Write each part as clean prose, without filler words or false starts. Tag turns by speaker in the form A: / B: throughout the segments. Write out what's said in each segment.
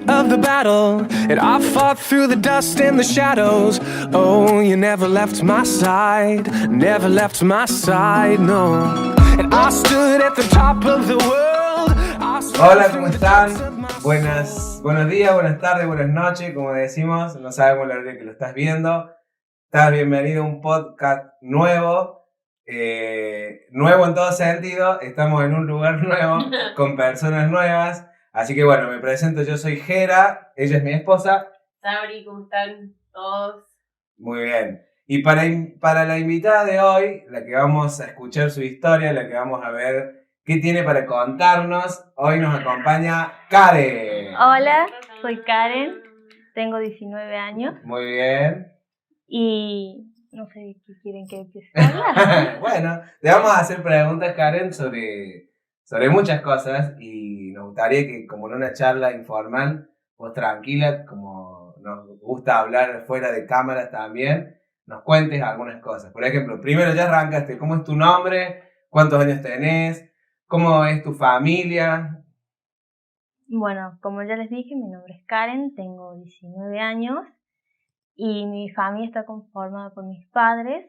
A: of the battle, and I fought through the dust and the shadows. Oh, you never left my side, never left my side, no. And I stood at the top of the world.
B: Hola, ¿cómo están? Buenos días, buenas tardes, buenas noches, como decimos, no sabemos la hora que lo estás viendo. Estás bienvenido a un podcast nuevo en todo sentido. Estamos en un lugar nuevo, con personas nuevas. Así que bueno, me presento, yo soy Jera, ella es mi esposa.
C: Sabri, ¿cómo están todos?
B: Muy bien. Y para la invitada de hoy, la que vamos a escuchar su historia, la que vamos a ver qué tiene para contarnos, hoy nos acompaña Karen.
D: Hola, soy Karen, tengo 19 años.
B: Muy bien.
D: Y no sé de qué quieren que empiece a hablar.
B: Bueno, te vamos a hacer preguntas, Karen, sobre muchas cosas y nos gustaría que, como en una charla informal, vos tranquila, como nos gusta hablar fuera de cámaras también, nos cuentes algunas cosas. Por ejemplo, primero ya arrancaste, ¿cómo es tu nombre? ¿Cuántos años tenés? ¿Cómo es tu familia?
D: Bueno, como ya les dije, mi nombre es Karen, tengo 19 años y mi familia está conformada por mis padres,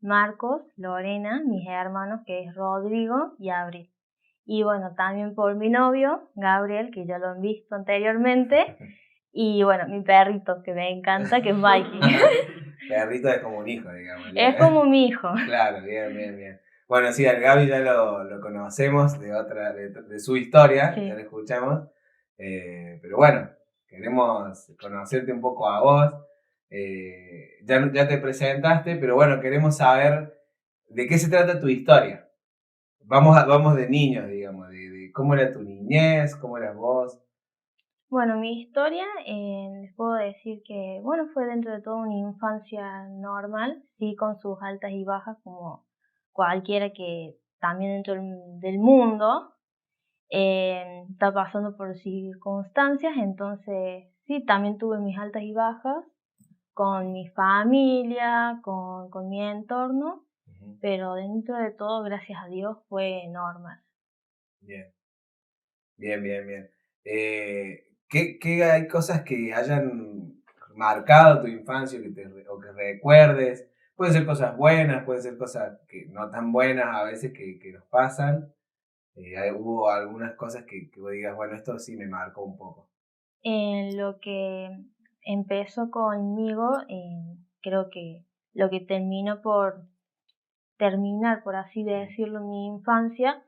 D: Marcos, Lorena, mis hermanos, que es Rodrigo y Abril. Y bueno, también por mi novio, Gabriel, que ya lo han visto anteriormente. Y bueno, mi perrito, que me encanta, que es Mikey.
B: Perrito es como un hijo, digamos.
D: Es como mi hijo.
B: Claro, bien. Bueno, sí, al Gaby ya lo conocemos de su historia,
D: Sí.
B: Ya lo escuchamos. Pero bueno, queremos conocerte un poco a vos. Ya te presentaste, pero bueno, queremos saber de qué se trata tu historia. Vamos de niños, digamos, de cómo era tu niñez, cómo eras vos.
D: Bueno, mi historia, les puedo decir que, bueno, fue dentro de todo una infancia normal, sí, con sus altas y bajas, como cualquiera que también dentro del mundo está pasando por circunstancias, entonces sí, también tuve mis altas y bajas con mi familia, con mi entorno, pero dentro de todo, gracias a Dios, fue normal.
B: Bien. ¿Qué hay cosas que hayan marcado tu infancia o que recuerdes? Pueden ser cosas buenas, pueden ser cosas que no tan buenas a veces que nos pasan. Hubo algunas cosas que vos digas, bueno, esto sí me marcó un poco.
D: En lo que empezó conmigo, creo que lo que terminó por terminar, por así decirlo, mi infancia,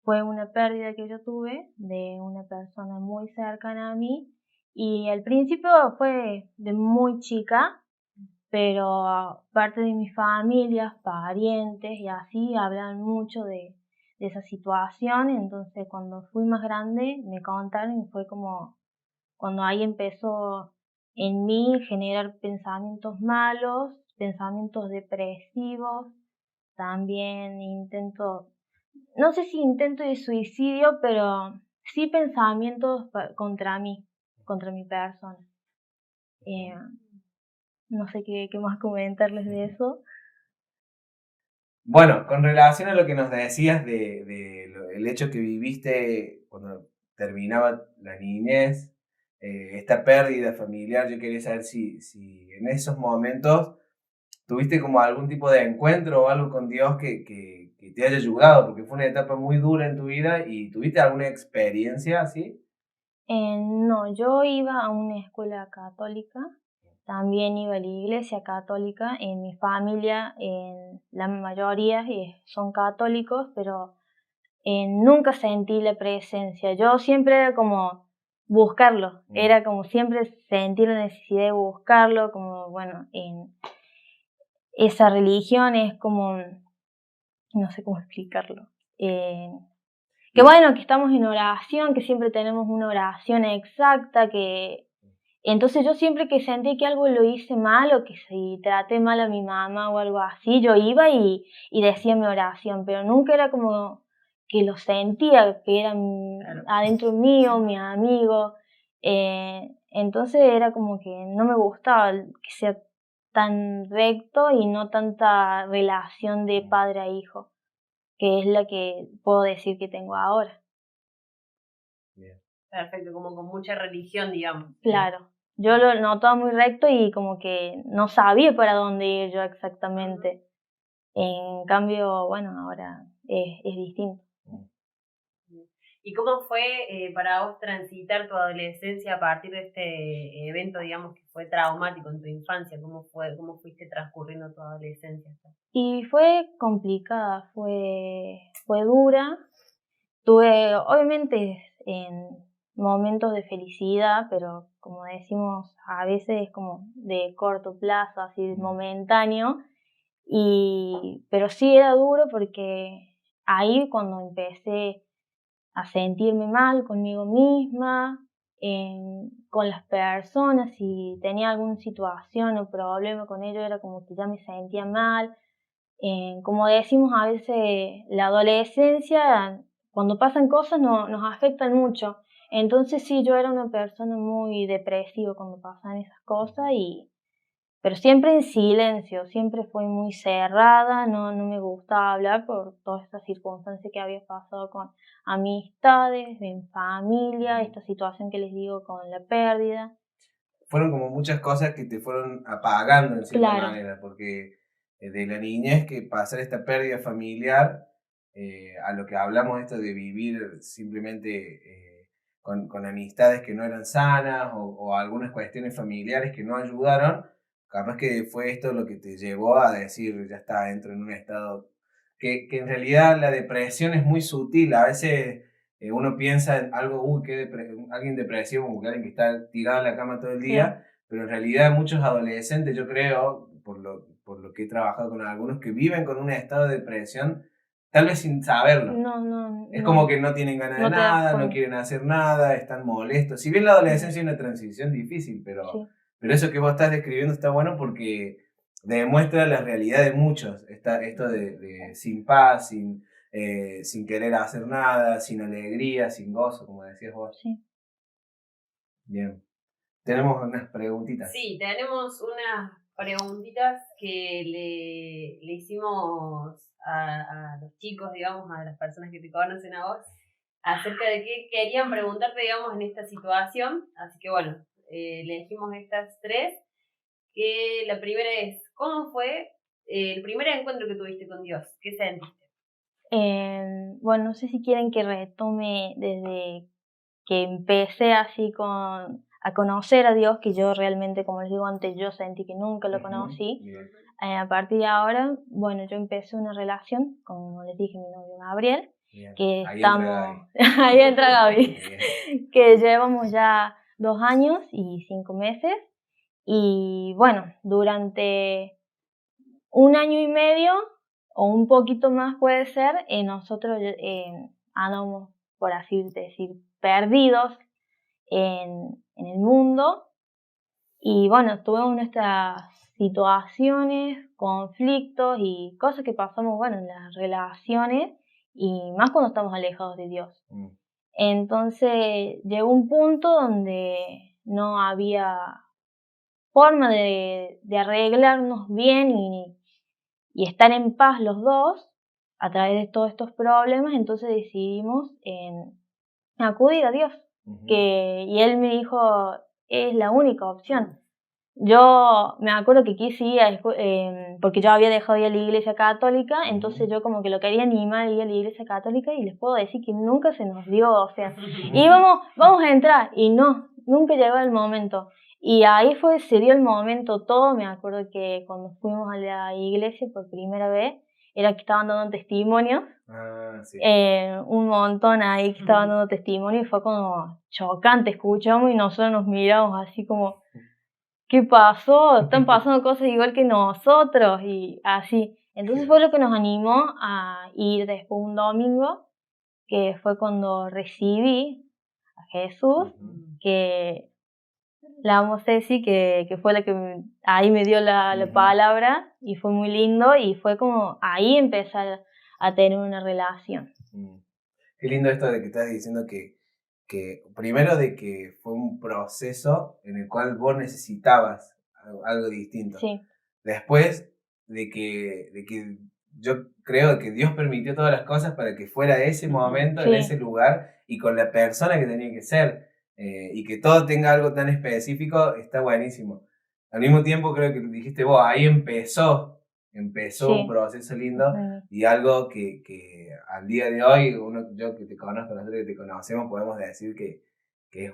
D: fue una pérdida que yo tuve de una persona muy cercana a mí. Y al principio fue de muy chica, pero parte de mi familia, parientes y así hablan mucho de esa situación. Entonces cuando fui más grande me contaron y fue como cuando ahí empezó en mí generar pensamientos malos, pensamientos depresivos, también no sé si intento de suicidio, pero sí pensamientos contra mí, contra mi persona. No sé qué más comentarles de eso.
B: Bueno, con relación a lo que nos decías el hecho que viviste cuando terminaba la niñez, esta pérdida familiar, yo quería saber si en esos momentos tuviste como algún tipo de encuentro o algo con Dios que te haya ayudado, porque fue una etapa muy dura en tu vida y tuviste alguna experiencia así.
D: No, yo iba a una escuela católica, también iba a la iglesia católica. En mi familia, la mayoría son católicos, pero nunca sentí la presencia. Yo siempre era como buscarlo, era como siempre sentir la necesidad de buscarlo, como bueno, en esa religión es como, no sé cómo explicarlo. Que bueno, que estamos en oración, que siempre tenemos una oración exacta, que entonces yo siempre que sentí que algo lo hice mal o que si traté mal a mi mamá o algo así, yo iba y decía mi oración, pero nunca era como que lo sentía, que era adentro mío, mi amigo. Entonces era como que no me gustaba que sea tan recto y no tanta relación de padre a hijo, que es la que puedo decir que tengo ahora.
B: Bien.
C: Perfecto, como con mucha religión, digamos.
D: Claro. Yo lo notaba muy recto y como que no sabía para dónde ir yo exactamente. En cambio, bueno, ahora es distinto.
C: ¿Y cómo fue para vos transitar tu adolescencia a partir de este evento, digamos, que fue traumático en tu infancia? ¿Cómo fuiste transcurriendo tu adolescencia?
D: Y fue complicada, fue dura. Tuve, obviamente, en momentos de felicidad, pero como decimos, a veces es como de corto plazo, así momentáneo. Pero sí era duro porque ahí cuando empecé a sentirme mal conmigo misma, con las personas, si tenía alguna situación o problema con ellos, era como que ya me sentía mal. Como decimos, a veces la adolescencia, cuando pasan cosas, nos afectan mucho. Entonces sí, yo era una persona muy depresiva cuando pasan esas cosas, pero siempre en silencio, siempre fui muy cerrada, no me gustaba hablar por todas estas circunstancias que había pasado con amistades, en familia, esta situación que les digo con la pérdida.
B: Fueron como muchas cosas que te fueron apagando en cierta
D: Claro.
B: manera, porque de la niñez que pasar esta pérdida familiar, a lo que hablamos esto de vivir simplemente con amistades que no eran sanas o algunas cuestiones familiares que no ayudaron, capaz que fue esto lo que te llevó a decir, ya está, entro en un estado que en realidad la depresión es muy sutil, a veces uno piensa en algo, alguien depresivo, como que alguien que está tirado en la cama todo el
D: Claro.
B: día, pero en realidad muchos adolescentes, yo creo, por lo que he trabajado con algunos, que viven con un estado de depresión, tal vez sin saberlo. Es como que no tienen ganas de
D: no te das
B: nada, no
D: cuenta.
B: quieren hacer nada, están molestos. Si bien la adolescencia es una transición difícil,
D: Sí.
B: pero eso que vos estás describiendo está bueno porque demuestra la realidad de muchos. Esto de sin paz, sin querer hacer nada, sin alegría, sin gozo, como decías vos.
D: Sí.
B: Bien. Tenemos unas preguntitas.
C: Sí, tenemos unas preguntitas que le hicimos a los chicos, digamos, a las personas que te conocen a vos, acerca de qué querían preguntarte, digamos, en esta situación. Así que bueno, le dijimos estas tres, que la primera es, ¿cómo fue el primer encuentro que tuviste con Dios? ¿Qué sentiste?
D: Bueno, no sé si quieren que retome desde que empecé así a conocer a Dios, que yo realmente, como les digo antes, yo sentí que nunca lo conocí.
B: Bien.
D: A partir de ahora, bueno, yo empecé una relación, como les dije, mi novio Gabriel,
B: Bien.
D: que
B: Ahí
D: estamos,
B: entra Gaby.
D: ahí entra Gaby,
B: Bien.
D: que llevamos ya 2 años y 5 meses. Y bueno, durante 1 año y medio, o un poquito más puede ser, nosotros andamos, por así decir, perdidos en el mundo. Y bueno, tuvimos nuestras situaciones, conflictos y cosas que pasamos, bueno, en las relaciones y más cuando estamos alejados de Dios.
B: Mm.
D: Entonces llegó un punto donde no había forma de arreglarnos bien y estar en paz los dos a través de todos estos problemas, entonces decidimos en acudir a Dios.
B: Ujú.
D: Y él me dijo, es la única opción. Yo me acuerdo que quise ir porque yo había dejado de ir a la iglesia católica, entonces yo como que lo quería animar a ir a la iglesia católica y les puedo decir que nunca se nos dio, o sea, vamos a entrar y no, nunca llegó el momento. Y ahí se dio el momento todo, me acuerdo que cuando fuimos a la iglesia por primera vez, era que estaban dando testimonios.
B: Ah, sí.
D: Un montón ahí que estaban dando testimonio y fue como chocante, escuchamos y nosotros nos miramos así como, ¿qué pasó? Están pasando cosas igual que nosotros y así. Entonces fue lo que nos animó a ir después un domingo, que fue cuando recibí a Jesús,
B: Ujú.
D: que la amo Ceci, que fue la que ahí me dio la
B: Ujú.
D: palabra y fue muy lindo y fue como ahí empezar a tener una relación.
B: Mm. Qué lindo esto de que estás diciendo que primero de que fue un proceso en el cual vos necesitabas algo distinto.
D: Sí.
B: Después de que yo creo que Dios permitió todas las cosas para que fuera ese momento, en
D: Sí.
B: ese lugar y con la persona que tenía que ser. y que todo tenga algo tan específico, está buenísimo. Al mismo tiempo creo que dijiste vos, ahí empezó
D: Sí.
B: un proceso lindo
D: Ujú.
B: y algo que al día de hoy, yo que te conozco, nosotros que te conocemos, podemos decir que es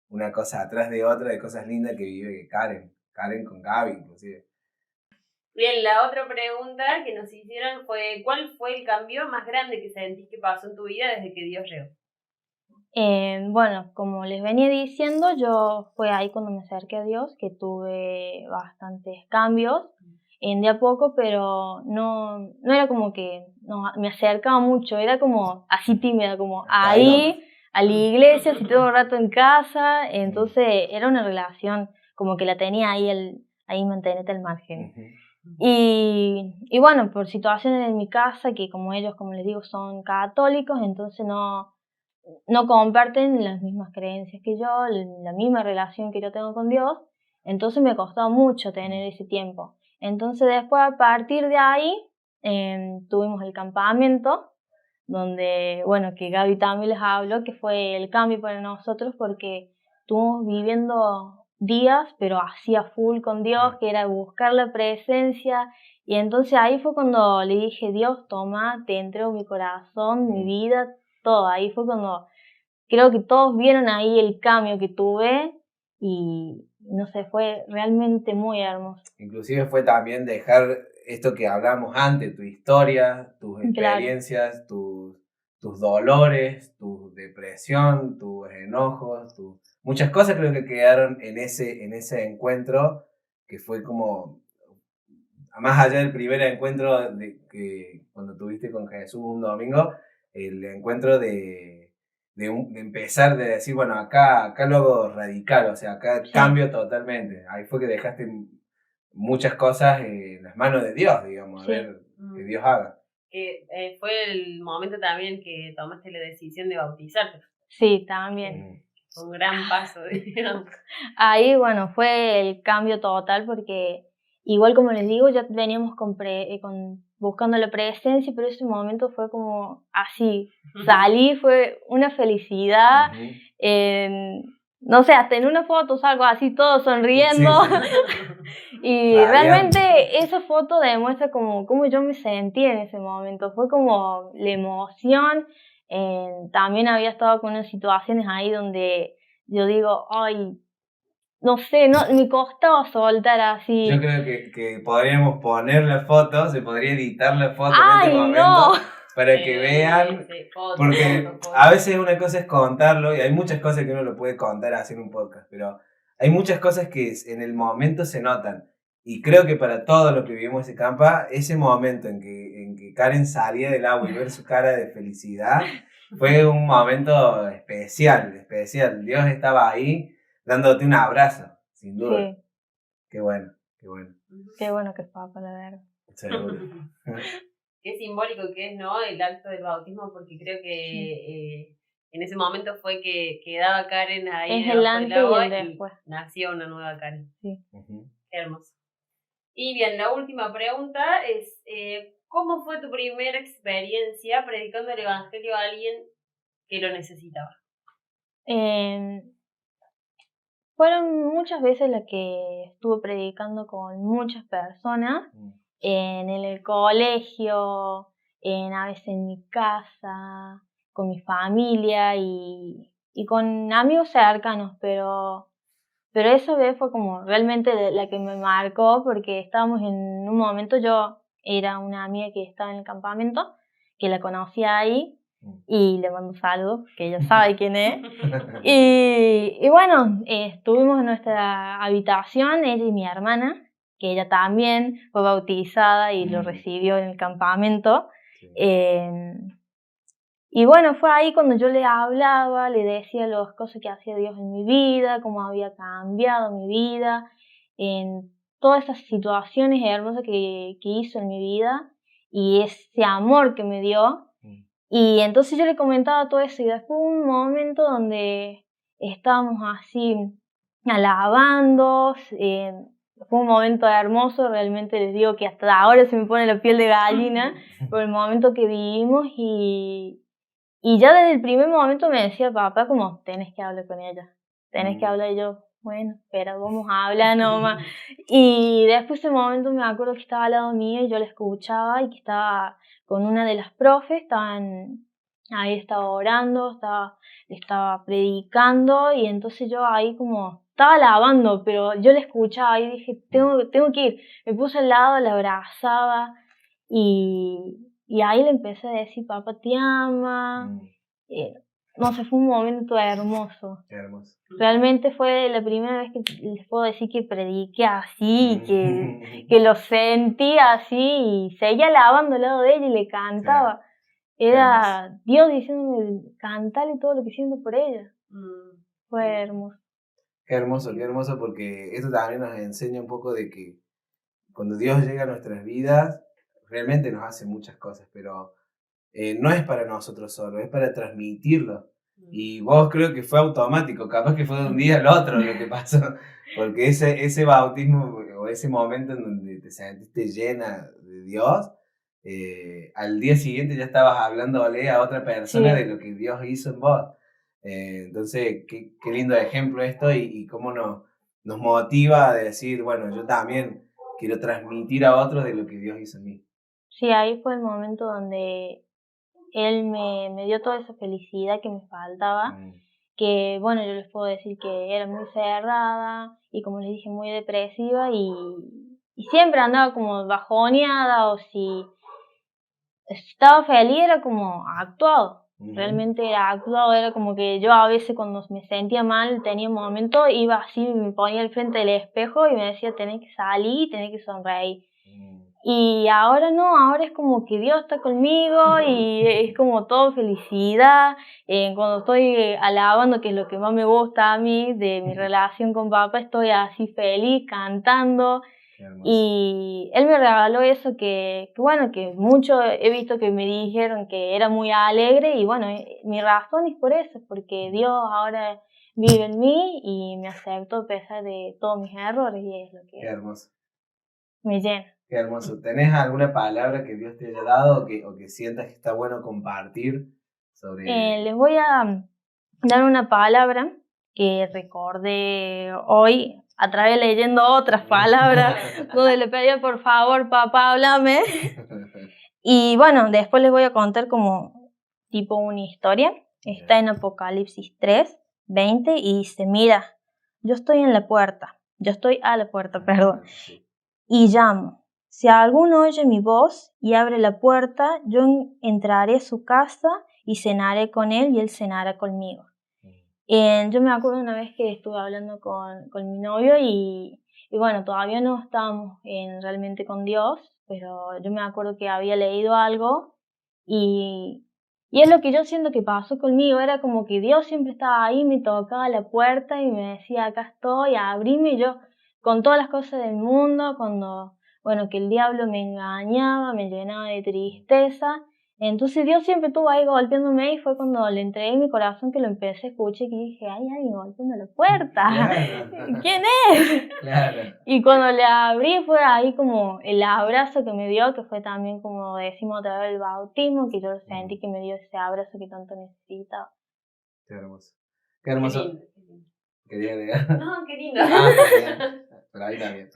B: una cosa atrás de otra de cosas lindas que vive Karen con Gaby inclusive.
C: Bien, la otra pregunta que nos hicieron fue, ¿cuál fue el cambio más grande que sentís que pasó en tu vida desde que Dios llegó?
D: Bueno, como les venía diciendo, yo fue ahí cuando me acerqué a Dios que tuve bastantes cambios, de a poco, pero no era como que me acercaba mucho, era como así tímida, como
B: Hasta ahí nomás.
D: ahí a la iglesia, así todo el rato en casa, entonces era una relación como que la tenía ahí mantenerte al margen.
B: Ujú.
D: Y bueno, por situaciones en mi casa, que como ellos, como les digo, son católicos, entonces no comparten las mismas creencias que yo, la misma relación que yo tengo con Dios, entonces me costó mucho tener ese tiempo. Entonces después, a partir de ahí, tuvimos el campamento, donde, bueno, que Gaby también les habló, que fue el cambio para nosotros porque estuvimos viviendo días, pero así a full con Dios, que era buscar la presencia, y entonces ahí fue cuando le dije, Dios, toma, te entrego mi corazón, mi vida, todo. Ahí fue cuando creo que todos vieron ahí el cambio que tuve y no sé, fue realmente muy hermoso.
B: Inclusive fue también dejar esto que hablábamos antes, tu historia, tus
D: Claro,
B: experiencias, tus dolores, tu depresión, tus enojos, muchas cosas creo que quedaron en ese encuentro que fue como, más allá del primer encuentro que cuando tuviste con Jesús un domingo, el encuentro de empezar, de decir, bueno, acá lo hago radical, o sea, acá
D: sí,
B: cambio totalmente. Ahí fue que dejaste muchas cosas en las manos de Dios, digamos, a
D: sí,
B: ver que Dios haga.
C: Que fue el momento también que tomaste la decisión de bautizarte.
D: sí, también.
B: Mm.
C: Fue un gran paso, digamos.
D: Ahí, bueno, fue el cambio total porque igual como les digo, ya veníamos buscando la presencia, pero ese momento fue como así, salí, fue una felicidad,
B: Ujú.
D: no sé, hasta en una foto salgo así todo sonriendo.
B: Sí.
D: Y
B: Radiante.
D: realmente esa foto demuestra cómo yo me sentí en ese momento, fue como la emoción. También había estado con unas situaciones ahí donde yo digo, ay, no sé, no, me costaba soltar así.
B: Yo creo que podríamos poner la foto, se podría editar la foto en este
D: ¡Ay,
B: momento
D: no!
B: para que vean,
C: Sí, foto,
B: porque
C: foto.
B: a veces una cosa es contarlo y hay muchas cosas que uno lo puede contar así en un podcast, pero hay muchas cosas que en el momento se notan. Y creo que para todos los que vivimos ese campa, ese momento en que Karen salía del agua y ver su cara de felicidad fue un momento especial, especial. Dios estaba ahí dándote un abrazo, sin duda.
D: Sí,
B: Qué bueno, qué bueno.
D: qué bueno que es papa, la verdad.
B: Seguro.
C: Qué simbólico que es, ¿no? El acto del bautismo, porque creo que en ese momento fue que quedaba Karen ahí
D: Es el
C: debajo del
D: antes y
C: agua
D: el después.
C: nació una nueva Karen.
D: Sí.
B: Ujú.
C: Qué hermoso. Y bien, la última pregunta es, ¿cómo fue tu primera experiencia predicando el evangelio a alguien que lo necesitaba?
D: Eh, Fueron muchas veces las que estuve predicando con muchas personas, en el colegio, a veces en mi casa, con mi familia y con amigos cercanos, pero esa vez fue como realmente la que me marcó porque estábamos en un momento, yo era una amiga que estaba en el campamento, que la conocía ahí y le mando un saludo, que ella sabe quién es. Y bueno, estuvimos en nuestra habitación, ella y mi hermana, que ella también fue bautizada y lo recibió en el campamento.
B: Sí.
D: Y bueno, fue ahí cuando yo le hablaba, le decía las cosas que hacía Dios en mi vida, cómo había cambiado mi vida, en todas esas situaciones hermosas que hizo en mi vida y ese amor que me dio. Y entonces yo le comentaba todo eso y después hubo un momento donde estábamos así alabando, fue un momento hermoso, realmente les digo que hasta ahora se me pone la piel de gallina por el momento que vivimos Y ya desde el primer momento me decía papá como, tenés que hablar con ella, tenés que hablar. Y yo, bueno, espera, vamos a hablar nomás. Y después de ese momento me acuerdo que estaba al lado mío y yo la escuchaba y que estaba con una de las profes, ahí estaba orando, estaba predicando y entonces yo ahí como estaba alabando, pero yo la escuchaba y dije, tengo que ir. Me puse al lado, la abrazaba y ahí le empecé a decir, papá te ama. No sé, fue un momento hermoso.
B: Qué hermoso.
D: Realmente fue la primera vez que les puedo decir que prediqué así, que lo sentí así y seguía alabando al lado de ella y le cantaba.
B: Claro.
D: Era Dios diciéndome, cantale todo lo que siento por ella. Fue hermoso.
B: Qué hermoso, porque esto también nos enseña un poco de que cuando Dios llega a nuestras vidas, realmente nos hace muchas cosas, pero no es para nosotros solo, es para transmitirlo. Y vos creo que fue automático, capaz que fue de un día al otro lo que pasó, porque ese bautismo o ese momento en donde te sentiste llena de Dios, al día siguiente ya estabas hablándole a otra persona de lo que Dios hizo en vos. Entonces, qué lindo ejemplo esto y cómo nos motiva a decir, bueno, yo también quiero transmitir a otros de lo que Dios hizo en mí.
D: Sí, ahí fue el momento donde Él me dio toda esa felicidad que me faltaba, que bueno, yo les puedo decir que era muy cerrada y como les dije, muy depresiva y siempre andaba como bajoneada o si estaba feliz era como actuado. Realmente era actuado, era como que yo a veces cuando me sentía mal, tenía un momento, iba así, me ponía al frente del espejo y me decía, tenés que salir, tenés que sonreír. Y ahora no, ahora es como que Dios está conmigo y es como todo felicidad. Cuando estoy alabando, que es lo que más me gusta a mí de mi relación con papá, estoy así feliz, cantando. Y él me regaló eso que bueno, que mucho he visto que me dijeron que era muy alegre y bueno, mi razón es por eso, porque Dios ahora vive en mí y me aceptó a pesar de todos mis errores y es lo que
B: Qué hermoso.
D: me llena.
B: Qué hermoso. ¿Tenés alguna palabra que Dios te haya dado o que sientas que está bueno compartir sobre...?
D: Les voy a dar una palabra que recordé hoy a través leyendo otras palabras donde le pedía por favor, papá, háblame. Y bueno, después les voy a contar como tipo una historia. Está en Apocalipsis 3:20 y dice, mira, yo estoy a la puerta, perdón, y llamo. Si alguno oye mi voz y abre la puerta, yo entraré a su casa y cenaré con él y él cenará conmigo. Yo me acuerdo una vez que estuve hablando con mi novio y bueno, todavía no estábamos realmente con Dios, pero yo me acuerdo que había leído algo y es lo que yo siento que pasó conmigo, era como que Dios siempre estaba ahí, me tocaba la puerta y me decía, acá estoy, abrime, y yo con todas las cosas del mundo, cuando, bueno, que el diablo me engañaba, me llenaba de tristeza. Entonces Dios siempre estuvo ahí golpeándome y fue cuando le entregué mi corazón que lo empecé a escuchar y que dije, hay alguien golpeando la puerta. Claro. ¿Quién es? Claro. Y cuando le abrí fue ahí como el abrazo que me dio, que fue también como decimos otra vez el bautismo, que yo sentí que me dio ese abrazo que tanto necesitaba.
B: Qué hermoso. Qué hermoso.
C: Qué lindo.
B: Quería agregar.
C: No, qué lindo.
B: Pero ahí también.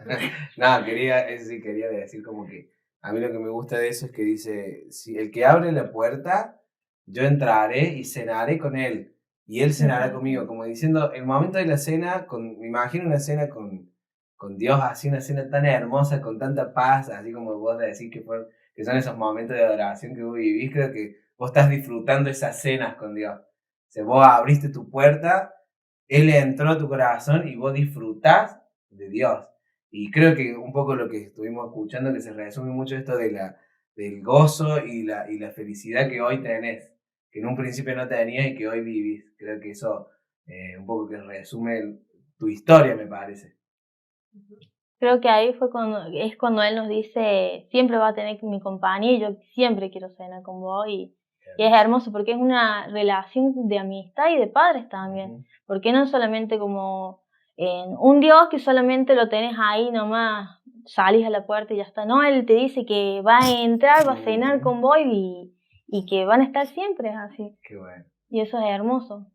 B: No, quería decir como que a mí lo que me gusta de eso es que dice, si el que abre la puerta, yo entraré y cenaré con él, y él cenará conmigo, como diciendo, el momento de la cena, me imagino una cena con Dios, así una cena tan hermosa, con tanta paz, así como vos decís que son esos momentos de adoración que vos vivís, creo que vos estás disfrutando esas cenas con Dios. O sea, vos abriste tu puerta, Él entró a tu corazón y vos disfrutás de Dios. Y creo que un poco lo que estuvimos escuchando, que se resume mucho esto del gozo y la felicidad que hoy tenés, que en un principio no tenías y que hoy vivís. Creo que eso un poco que resume tu historia, me parece.
D: Creo que ahí fue cuando él nos dice, siempre va a tener mi compañía y yo siempre quiero cenar con vos y es hermoso porque es una relación de amistad y de padres también, porque no solamente como un Dios que solamente lo tenés ahí nomás, salís a la puerta y ya está, no, él te dice que va a entrar, va a cenar con vos y y que van a estar siempre así.
B: Qué bueno.
D: Y eso es hermoso.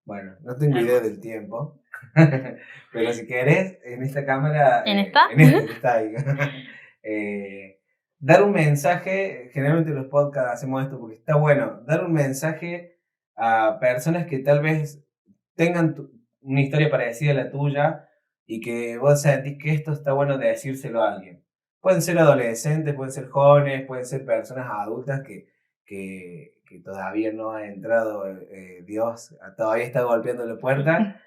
B: Bueno, no tengo idea del tiempo, pero si querés, en esta cámara...
D: ¿En esta?
B: En esta que está ahí. Dar un mensaje, generalmente en los podcasts hacemos esto porque está bueno, dar un mensaje a personas que tal vez tengan una historia parecida a la tuya y que vos sentís que esto está bueno de decírselo a alguien. Pueden ser adolescentes, pueden ser jóvenes, pueden ser personas adultas que todavía no ha entrado Dios, todavía está golpeando la puerta.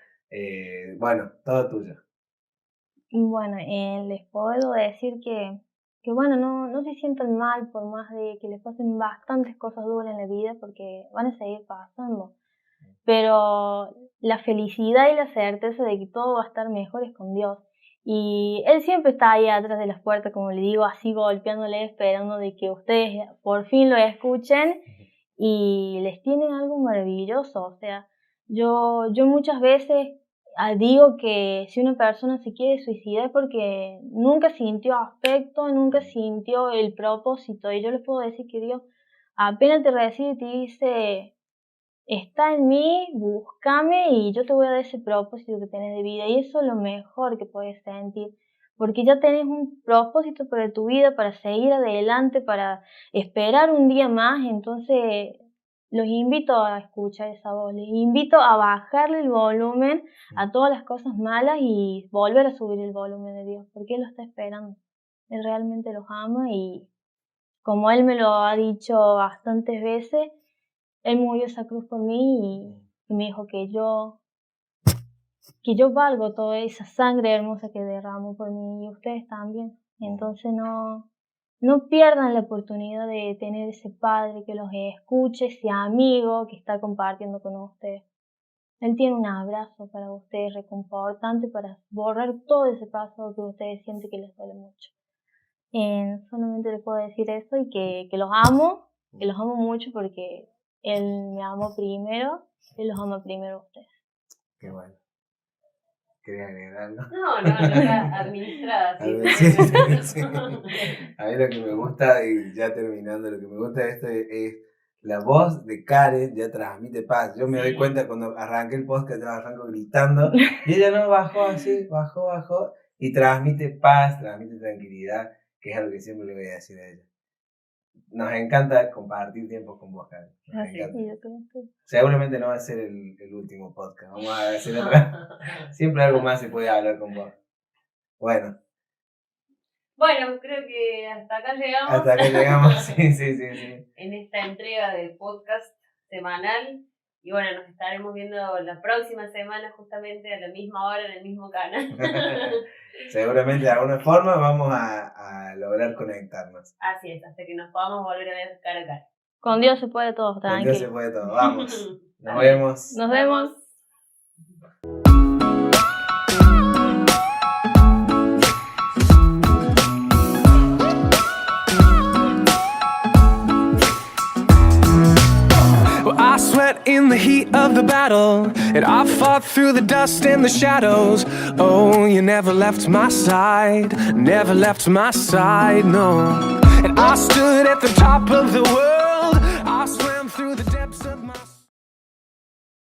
B: Bueno, todo tuyo.
D: Bueno, les puedo decir que bueno, no se sientan mal por más de que les pasen bastantes cosas duras en la vida, porque van a seguir pasando. Pero la felicidad y la certeza de que todo va a estar mejor es con Dios. Y Él siempre está ahí atrás de las puertas, como le digo, así golpeándole, esperando de que ustedes por fin lo escuchen y les tienen algo maravilloso. O sea, yo muchas veces digo que si una persona se quiere suicidar es porque nunca sintió afecto, nunca sintió el propósito. Y yo les puedo decir que Dios apenas te recibe y te dice: está en mí, búscame y yo te voy a dar ese propósito que tenés de vida. Y eso es lo mejor que puedes sentir, porque ya tenés un propósito para tu vida, para seguir adelante, para esperar un día más. Entonces los invito a escuchar esa voz, les invito a bajarle el volumen a todas las cosas malas y volver a subir el volumen de Dios, porque Él lo está esperando. Él realmente los ama y como Él me lo ha dicho bastantes veces, Él murió esa cruz por mí y me dijo que yo valgo toda esa sangre hermosa que derramó por mí y ustedes también. Entonces no pierdan la oportunidad de tener ese padre que los escuche, ese amigo que está compartiendo con ustedes. Él tiene un abrazo para ustedes reconfortante para borrar todo ese paso que ustedes sienten que les duele mucho. Solamente les puedo decir eso y que los amo mucho porque Él me amó primero, Él los ama primero a ustedes.
B: Qué bueno. ¿Quería agregar algo?
C: No, la administrada.
B: Sí. A mí lo que me gusta, y ya terminando, lo que me gusta de esto es la voz de Karen ya transmite paz. Yo me doy cuenta cuando arranqué el podcast, yo arranco gritando, y ella no bajó así, bajó, y transmite paz, transmite tranquilidad, que es algo que siempre le voy a decir a ella. Nos encanta compartir tiempo con vos, Karen. Nos encanta. Seguramente no va a ser el último podcast. Vamos a hacer otra. Siempre algo más se puede hablar con vos. Bueno,
C: creo que hasta acá llegamos.
B: Hasta acá llegamos, sí.
C: En esta entrega del podcast semanal. Y bueno, nos estaremos viendo la próxima semana justamente a la misma hora en el mismo canal.
B: Seguramente de alguna forma vamos a lograr conectarnos.
C: Así es, hasta que nos podamos volver a ver cara a cara.
D: Con Dios se puede todo, tranquilo.
B: Con Dios se puede todo, vamos. Nos vemos.
D: Nos vemos.
A: I sweat in the heat of the battle, and I fought through the dust and the shadows. Oh, you never left my side, never left my side, no. And I stood at the top of the world, I swam through the depths of my